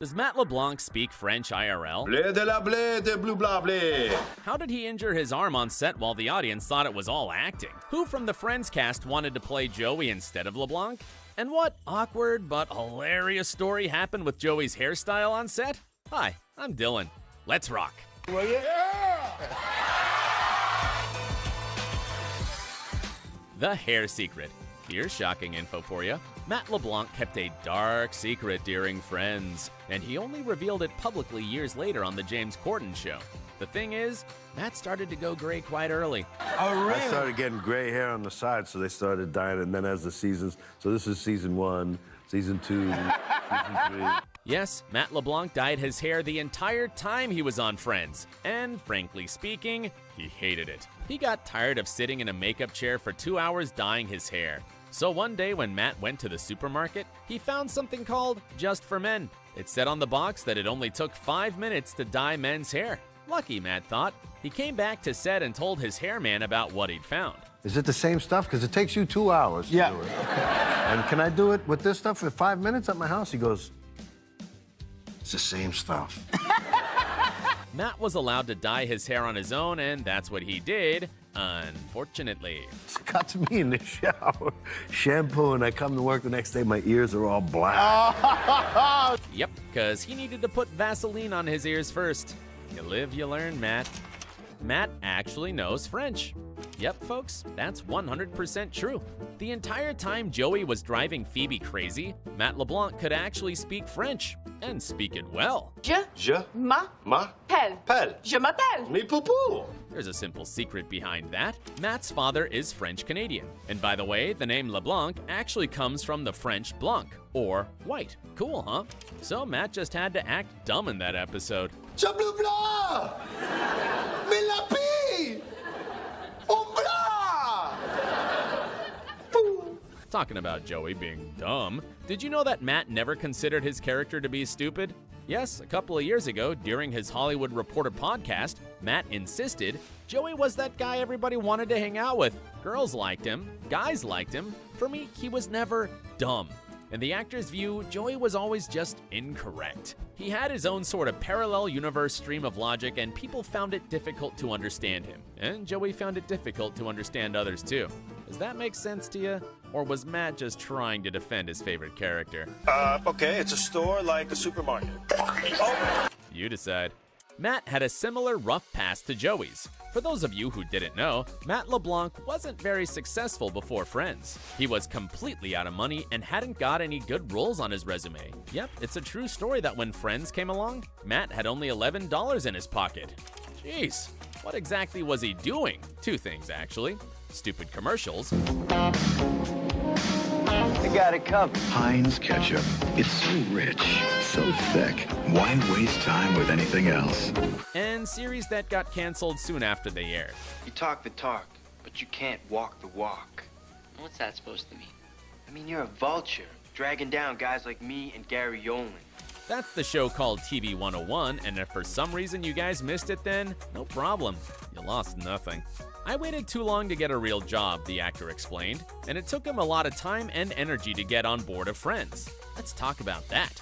Does Matt LeBlanc speak French IRL? Blé de la blé de blue blah blé. How did he injure his arm on set while the audience thought it was all acting? Who from the Friends cast wanted to play Joey instead of LeBlanc? And what awkward but hilarious story happened with Joey's hairstyle on set? Hi, I'm Dylan. Let's rock. Well, yeah. The hair secret. Here's shocking info for you. Matt LeBlanc kept a dark secret during Friends, and he only revealed it publicly years later on the James Corden show. The thing is, Matt started to go gray quite early. Oh, really? I started getting gray hair on the side, so they started dying, and then as the seasons, so this is season 1, season 2, season 3. Yes, Matt LeBlanc dyed his hair the entire time he was on Friends, and frankly speaking, he hated it. He got tired of sitting in a makeup chair for 2 hours dyeing his hair. So one day when Matt went to the supermarket, he found something called Just for Men. It said on the box that it only took 5 minutes to dye men's hair. Lucky, Matt thought. He came back to set and told his hairman about what he'd found. Is it the same stuff? Because it takes you 2 hours to do it. And can I do it with this stuff for 5 minutes at my house? He goes, it's the same stuff. Matt was allowed to dye his hair on his own, and that's what he did, unfortunately. It got to me in the shower, shampoo, and I come to work the next day, my ears are all black. Yep, because he needed to put Vaseline on his ears first. You live, you learn, Matt. Matt actually knows French. Yep, folks, that's 100% true. The entire time Joey was driving Phoebe crazy, Matt LeBlanc could actually speak French, and speak it well. Je m'appelle. Je m'appelle. Me poupou. There's a simple secret behind that. Matt's father is French-Canadian. And by the way, the name LeBlanc actually comes from the French blanc, or white. Cool, huh? So Matt just had to act dumb in that episode. Je bleu blanc. Mais la pie. Au blanc. Talking about Joey being dumb, did you know that Matt never considered his character to be stupid? Yes, a couple of years ago, during his Hollywood Reporter podcast, Matt insisted Joey was that guy everybody wanted to hang out with. Girls liked him, guys liked him. For me, he was never dumb. In the actor's view, Joey was always just incorrect. He had his own sort of parallel universe stream of logic, and people found it difficult to understand him. And Joey found it difficult to understand others too. Does that make sense to you? Or was Matt just trying to defend his favorite character? Okay, it's a store like a supermarket. Oh. You decide. Matt had a similar rough past to Joey's. For those of you who didn't know, Matt LeBlanc wasn't very successful before Friends. He was completely out of money and hadn't got any good roles on his resume. Yep, it's a true story that when Friends came along, Matt had only $11 in his pocket. Jeez, what exactly was he doing? Two things, actually. Stupid commercials. I got it covered. Heinz ketchup. It's so rich, so thick. Why waste time with anything else? And series that got canceled soon after they aired. You talk the talk, but you can't walk the walk. What's that supposed to mean? I mean, you're a vulture, dragging down guys like me and Gary Yolen. That's the show called TV 101, and if for some reason you guys missed it then, no problem. You lost nothing. I waited too long to get a real job, the actor explained, and it took him a lot of time and energy to get on board of Friends. Let's talk about that.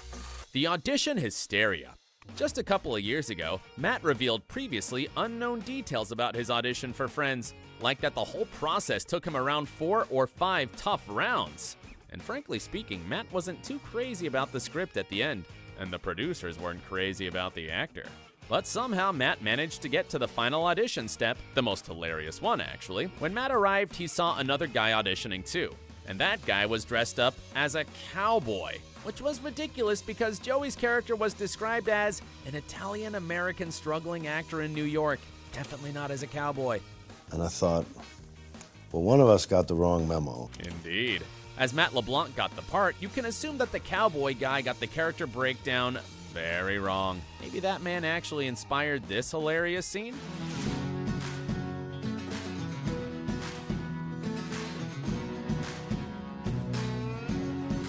The audition hysteria. Just a couple of years ago, Matt revealed previously unknown details about his audition for Friends, like that the whole process took him around 4 or 5 tough rounds. And frankly speaking, Matt wasn't too crazy about the script at the end, and the producers weren't crazy about the actor. But somehow Matt managed to get to the final audition step, the most hilarious one actually. When Matt arrived, he saw another guy auditioning too, and that guy was dressed up as a cowboy, which was ridiculous because Joey's character was described as an Italian-American struggling actor in New York, definitely not as a cowboy. And I thought, well, one of us got the wrong memo. Indeed. As Matt LeBlanc got the part, you can assume that the cowboy guy got the character breakdown very wrong. Maybe that man actually inspired this hilarious scene?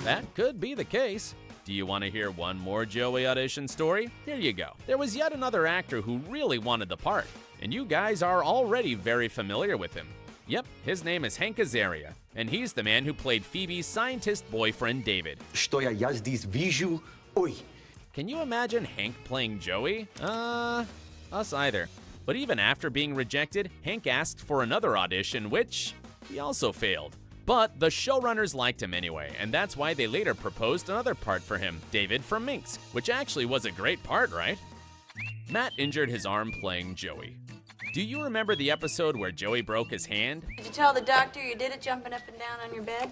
That could be the case. Do you want to hear one more Joey audition story? Here you go. There was yet another actor who really wanted the part, and you guys are already very familiar with him. Yep, his name is Hank Azaria, and he's the man who played Phoebe's scientist boyfriend, David. Что я здесь вижу? Ой. Can you imagine Hank playing Joey? Us either. But even after being rejected, Hank asked for another audition, which he also failed. But the showrunners liked him anyway, and that's why they later proposed another part for him, David from Minx, which actually was a great part, right? Matt injured his arm playing Joey. Do you remember the episode where Joey broke his hand? Did you tell the doctor you did it jumping up and down on your bed?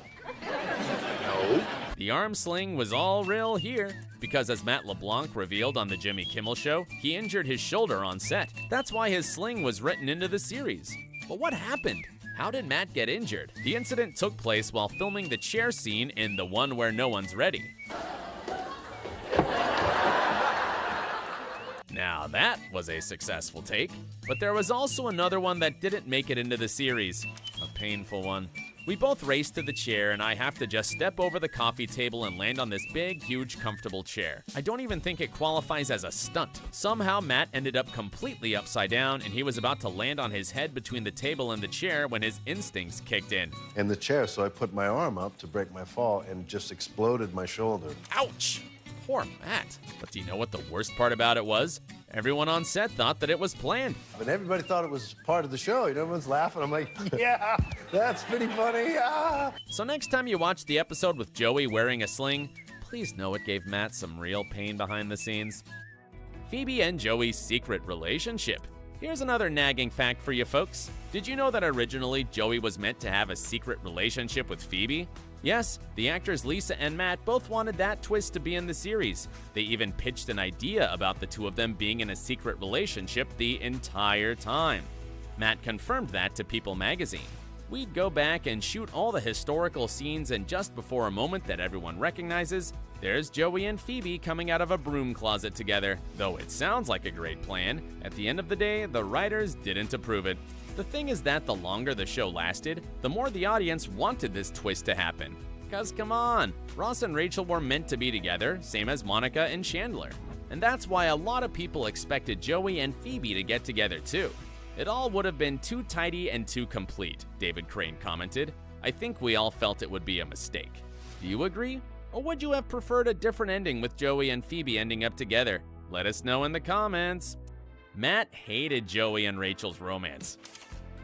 No. The arm sling was all real here, because as Matt LeBlanc revealed on the Jimmy Kimmel Show, he injured his shoulder on set. That's why his sling was written into the series. But what happened? How did Matt get injured? The incident took place while filming the chair scene in The One Where No One's Ready. Now that was a successful take, but there was also another one that didn't make it into the series. A painful one. We both race to the chair and I have to just step over the coffee table and land on this big, huge, comfortable chair. I don't even think it qualifies as a stunt. Somehow Matt ended up completely upside down and he was about to land on his head between the table and the chair when his instincts kicked in. In the chair, so I put my arm up to break my fall and just exploded my shoulder. Ouch! Poor Matt. But do you know what the worst part about it was? Everyone on set thought that it was planned. And everybody thought it was part of the show. You know, everyone's laughing. I'm like, yeah, that's pretty funny. Ah. So next time you watch the episode with Joey wearing a sling, please know it gave Matt some real pain behind the scenes. Phoebe and Joey's secret relationship. Here's another nagging fact for you folks. Did you know that originally Joey was meant to have a secret relationship with Phoebe? Yes, the actors Lisa and Matt both wanted that twist to be in the series. They even pitched an idea about the two of them being in a secret relationship the entire time. Matt confirmed that to People magazine. We'd go back and shoot all the historical scenes, and just before a moment that everyone recognizes, there's Joey and Phoebe coming out of a broom closet together. Though it sounds like a great plan, at the end of the day, the writers didn't approve it. The thing is that the longer the show lasted, the more the audience wanted this twist to happen. Cause come on, Ross and Rachel were meant to be together, same as Monica and Chandler. And that's why a lot of people expected Joey and Phoebe to get together too. It all would have been too tidy and too complete, David Crane commented. I think we all felt it would be a mistake. Do you agree? Or would you have preferred a different ending with Joey and Phoebe ending up together? Let us know in the comments. Matt hated Joey and Rachel's romance.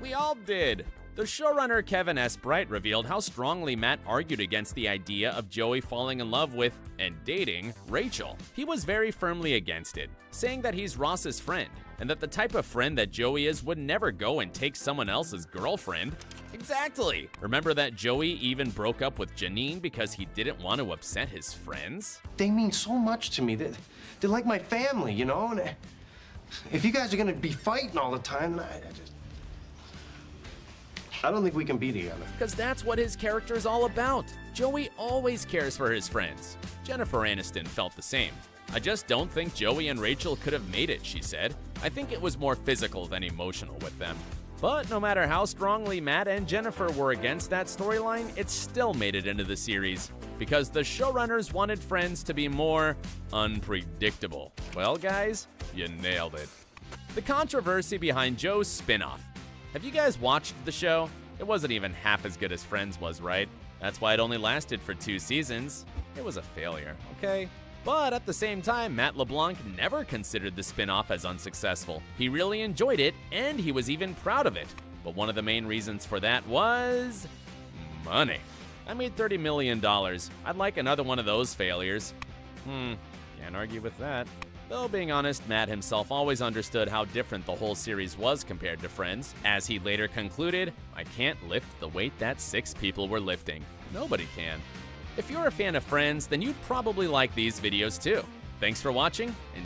We all did. The showrunner Kevin S. Bright revealed how strongly Matt argued against the idea of Joey falling in love with and dating Rachel. He was very firmly against it, saying that he's Ross's friend, and that the type of friend that Joey is would never go and take someone else's girlfriend. Exactly! Remember that Joey even broke up with Janine because he didn't want to upset his friends? They mean so much to me. They're like my family, you know? And if you guys are gonna be fighting all the time, then I don't think we can be together. Because that's what his character is all about. Joey always cares for his friends. Jennifer Aniston felt the same. I just don't think Joey and Rachel could have made it, she said. I think it was more physical than emotional with them. But no matter how strongly Matt and Jennifer were against that storyline, it still made it into the series. Because the showrunners wanted Friends to be more unpredictable. Well, guys, you nailed it. The controversy behind Joe's spin-off. Have you guys watched the show? It wasn't even half as good as Friends was, right? That's why it only lasted for 2 seasons. It was a failure, okay? But at the same time, Matt LeBlanc never considered the spin-off as unsuccessful. He really enjoyed it, and he was even proud of it. But one of the main reasons for that was money. I made $30 million. I'd like another one of those failures. Can't argue with that. Though being honest, Matt himself always understood how different the whole series was compared to Friends. As he later concluded, I can't lift the weight that 6 people were lifting. Nobody can. If you're a fan of Friends, then you'd probably like these videos too. Thanks for watching, and